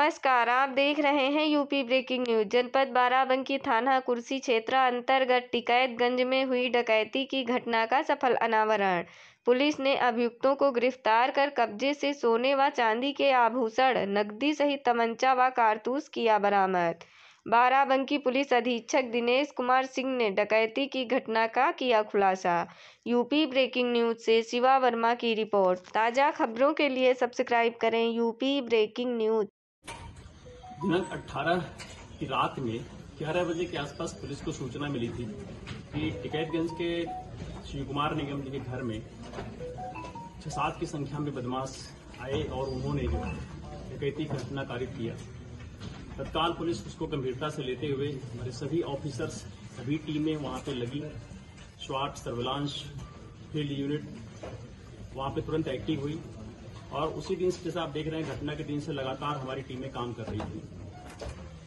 नमस्कार, आप देख रहे हैं यूपी ब्रेकिंग न्यूज। जनपद बाराबंकी थाना कुर्सी क्षेत्र अंतर्गत टिकैतगंज में हुई डकैती की घटना का सफल अनावरण। पुलिस ने अभियुक्तों को गिरफ्तार कर कब्जे से सोने व चांदी के आभूषण, नकदी सहित तमंचा व कारतूस किया बरामद। बाराबंकी पुलिस अधीक्षक दिनेश कुमार सिंह ने डकैती की घटना का किया खुलासा। यूपी ब्रेकिंग न्यूज से शिवा वर्मा की रिपोर्ट। ताज़ा खबरों के लिए सब्सक्राइब करें यूपी ब्रेकिंग न्यूज। दिनांक 18 की रात में 11 बजे के आसपास पुलिस को सूचना मिली थी कि टिकैतगंज के शिव कुमार निगम जी के घर में 6-7 की संख्या में बदमाश आए और उन्होंने जो डकैती की घटना कारित किया। तत्काल पुलिस उसको गंभीरता से लेते हुए हमारे सभी ऑफिसर्स, सभी टीमें वहां पे लगी। स्वाट, सर्विलांस, फील्ड यूनिट वहां पे तुरंत एक्टिव हुई और उसी दिन से, जैसा आप देख रहे हैं, घटना के दिन से लगातार हमारी टीमें काम कर रही थी।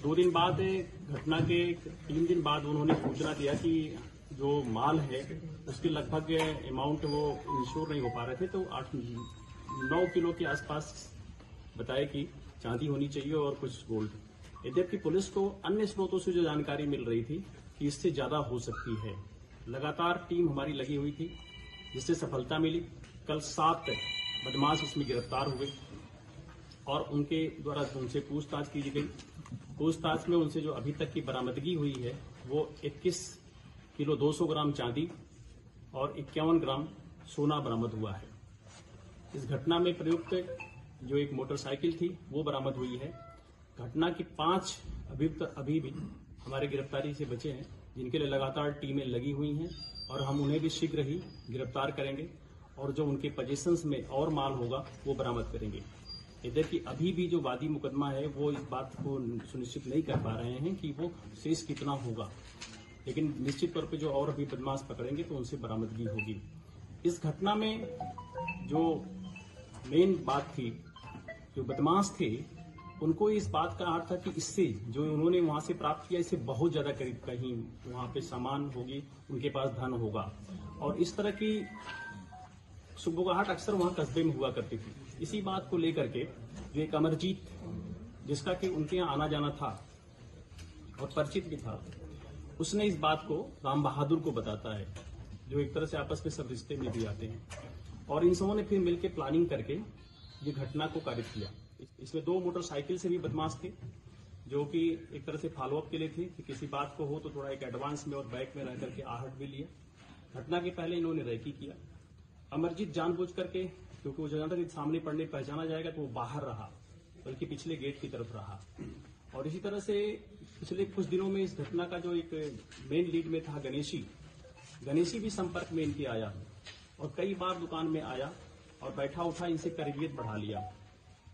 2 दिन बाद, घटना के 3 दिन बाद उन्होंने सूचना दिया कि जो माल है उसके लगभग अमाउंट वो इंश्योर नहीं हो पा रहे थे, तो 8-9 किलो के आसपास बताया कि चांदी होनी चाहिए और कुछ गोल्ड। यद्यपि पुलिस को अन्य स्रोतों से जो जानकारी मिल रही थी कि इससे ज्यादा हो सकती है। लगातार टीम हमारी लगी हुई थी, जिससे सफलता मिली। कल 7 बदमाश इसमें गिरफ्तार हुए और उनके द्वारा उनसे पूछताछ की गई। पूछताछ में उनसे जो अभी तक की बरामदगी हुई है वो 21 किलो 200 ग्राम चांदी और 51 ग्राम सोना बरामद हुआ है। इस घटना में प्रयुक्त जो एक मोटरसाइकिल थी वो बरामद हुई है। घटना की 5 अभियुक्त अभी भी हमारे गिरफ्तारी से बचे हैं, जिनके लिए लगातार टीमें लगी हुई हैं और हम उन्हें भी शीघ्र ही गिरफ्तार करेंगे और जो उनके पोजीशंस में और माल होगा वो बरामद करेंगे। यद्यपि अभी भी जो वादी मुकदमा है वो इस बात को सुनिश्चित नहीं कर पा रहे हैं कि वो शेष कितना होगा, लेकिन निश्चित तौर पे जो और अभी बदमाश पकड़ेंगे तो उनसे बरामदगी होगी। इस घटना में जो मेन बात थी, जो बदमाश थे उनको इस बात का अर्थ था कि इससे जो उन्होंने वहां से प्राप्त किया, इससे बहुत ज्यादा करीब कहीं वहां पे सामान होगी, उनके पास धन होगा। और इस तरह की सुबुगाहट अक्सर वहां कस्बे में हुआ करती थी। इसी बात को लेकर के जो एक अमरजीत, जिसका कि उनके यहाँ आना जाना था और परिचित भी था, उसने इस बात को राम बहादुर को बताता है, जो एक तरह से आपस में सब रिश्ते में भी आते हैं। और इन सबों ने फिर मिलकर प्लानिंग करके ये घटना को कारित किया। इसमें 2 मोटरसाइकिल से भी बदमाश थे, जो कि एक तरह से फॉलोअप के लिए थे कि किसी बात को हो तो थोड़ा एक एडवांस में और बैक में रह करके आहट भी लिया। घटना के पहले इन्होंने रैकी किया। अमरजीत जानबूझ करके, क्योंकि वो जानता था कि सामने पड़ने पहचाना जाएगा, तो वो बाहर रहा, बल्कि पिछले गेट की तरफ रहा। और इसी तरह से पिछले कुछ दिनों में इस घटना का जो एक मेन लीड में था गणेशी भी संपर्क में इनके आया और कई बार दुकान में आया और बैठा उठा इनसे करीबियत बढ़ा लिया।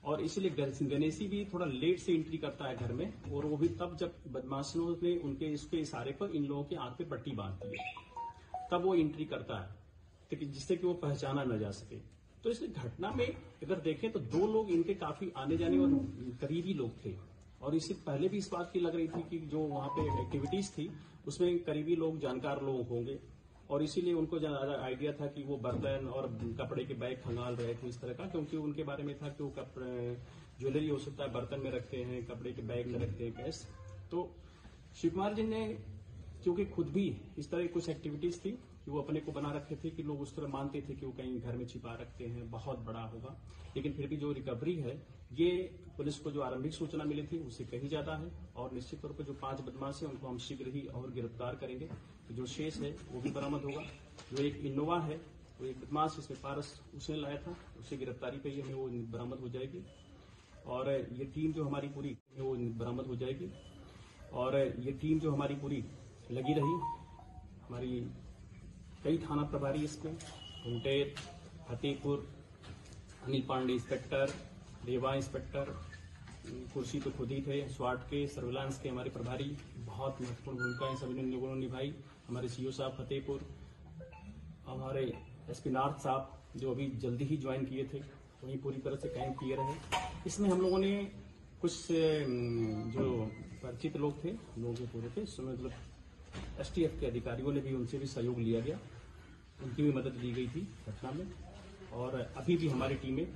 और इसलिए गणेशी भी थोड़ा लेट से एंट्री करता है घर में, और वो भी तब जब बदमाशों ने उनके इसके इशारे पर इन लोगों की आंख पे पट्टी बांध दी, तब वो एंट्री करता है, तो जिससे कि वो पहचाना न जा सके। तो इस घटना में अगर देखें तो 2 लोग इनके काफी आने जाने और करीबी लोग थे, और इससे पहले भी इस बात की लग रही थी कि जो वहां पे एक्टिविटीज थी उसमें करीबी लोग, जानकार लोग होंगे, और इसीलिए उनको ज्यादा आइडिया था कि वो बर्तन और कपड़े के बैग खंगाल रहे थे इस तरह का, क्योंकि उनके बारे में था कि वो ज्वेलरी हो सकता है बर्तन में रखते हैं, कपड़े के बैग में रखते हैं, कैश। तो शिव कुमार जी ने, क्योंकि खुद भी इस तरह की कुछ एक्टिविटीज थी कि वो अपने को बना रखे थे कि लोग उस तरह मानते थे कि वो कहीं घर में छिपा रखते हैं, बहुत बड़ा होगा, लेकिन फिर भी जो रिकवरी है ये पुलिस को जो आरंभिक सूचना मिली थी उससे कहीं ज्यादा है। और निश्चित तौर पर जो 5 बदमाश हैं उनको हम शीघ्र ही और गिरफ्तार करेंगे। तो जो शेष है वो भी बरामद होगा। जो एक इनोवा है, वो एक बदमाश इसमें पारस उसने लाया था, उससे गिरफ्तारी पे ही हमें वो बरामद हो जाएगी। और ये टीम जो हमारी पूरी वो बरामद हो जाएगी। और ये टीम जो हमारी पूरी लगी रही, हमारी कई थाना प्रभारी इसमें, घुंटेर, फतेहपुर, अनिल पांडे इंस्पेक्टर, देवा इंस्पेक्टर, कुर्सी तो खुद ही थे, स्वाट के, सर्विलांस के हमारे प्रभारी, बहुत महत्वपूर्ण भूमिका इन सभी लोगों ने निभाई। हमारे सीओ साहब फतेहपुर, हमारे एसपी नॉर्थ साहब जो अभी जल्दी ही ज्वाइन किए थे, वहीं पूरी तरह से कैंप किए रहे। इसमें हम लोगों ने कुछ जो परिचित लोग थे, हम लोगों के पूरे थे, इसमें मतलब एसटीएफ के अधिकारियों ने भी, उनसे भी सहयोग लिया गया, उनकी भी मदद ली गई थी घटना में। और अभी भी हमारी टीमें